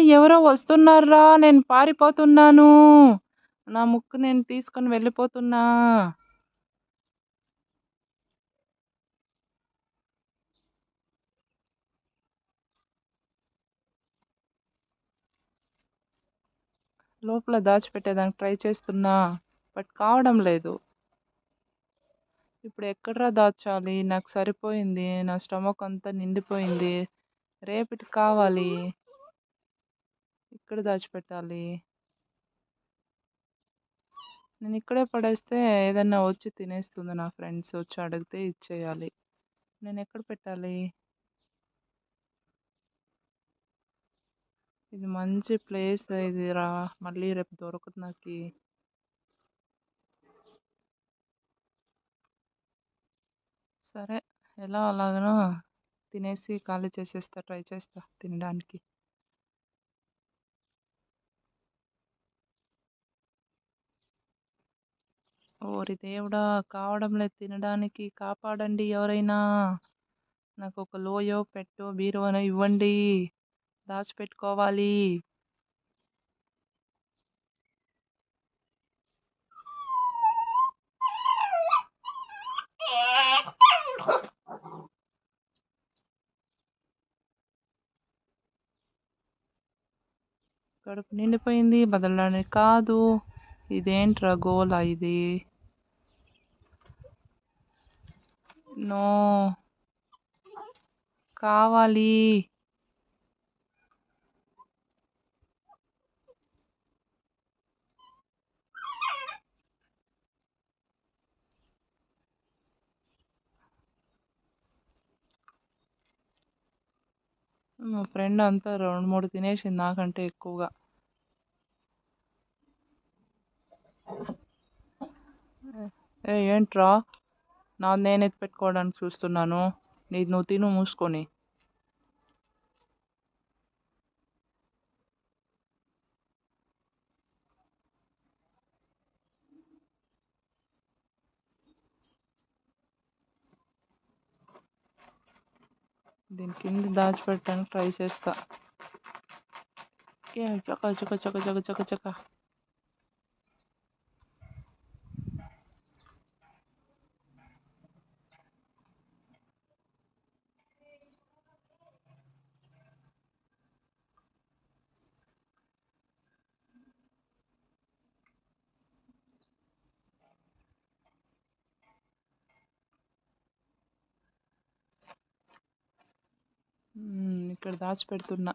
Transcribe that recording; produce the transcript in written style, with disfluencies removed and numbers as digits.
ఎవరో వస్తున్నార్రా! నేను పారిపోతున్నాను. నా ముక్కు నేను తీసుకొని వెళ్ళిపోతున్నా. లోపల దాచిపెట్టేదానికి ట్రై చేస్తున్నా. బట్ కావడం లేదు. ఇప్పుడు ఎక్కడ్రా దాచాలి? నాకు సరిపోయింది. నా స్టమక్ అంతా నిండిపోయింది. రేపటికి కావాలి. ఎక్కడ దాచిపెట్టాలి? నేను ఇక్కడే పడేస్తే ఏదన్నా వచ్చి తినేస్తుంది. నా ఫ్రెండ్స్ వచ్చి అడిగితే ఇచ్చేయాలి. నేను ఎక్కడ పెట్టాలి? ఇది మంచి ప్లేస్ ఇది రా. మళ్ళీ రేపు దొరకదు నాకి. సరే, ఎలా అలాగనో తినేసి ఖాళీ చేసేస్తా. ట్రై చేస్తా తినడానికి. ఓరి దేవుడా! కావడం లేదు తినడానికి. కాపాడండి ఎవరైనా. నాకొక లోయో, పెట్టో, బీరువానో ఇవ్వండి. దాచిపెట్టుకోవాలి. కడుపు నిండిపోయింది. బదలడానికి కాదు. ఇదేంట్రా గోల ఇది? నో. కావాలి. మా ఫ్రెండ్ అంతా 2, 3 తినేసింది నాకంటే ఎక్కువగా. ఏంట్రా? నాది నేను ఎత్తి పెట్టుకోవడానికి చూస్తున్నాను. నీది నువ్వు తిను మూసుకొని. దీని కింద దాచిపెట్టడానికి ట్రై చేస్తా. చక చక చక చక చక చక. ఇక్కడ దాచిపెడుతున్నా.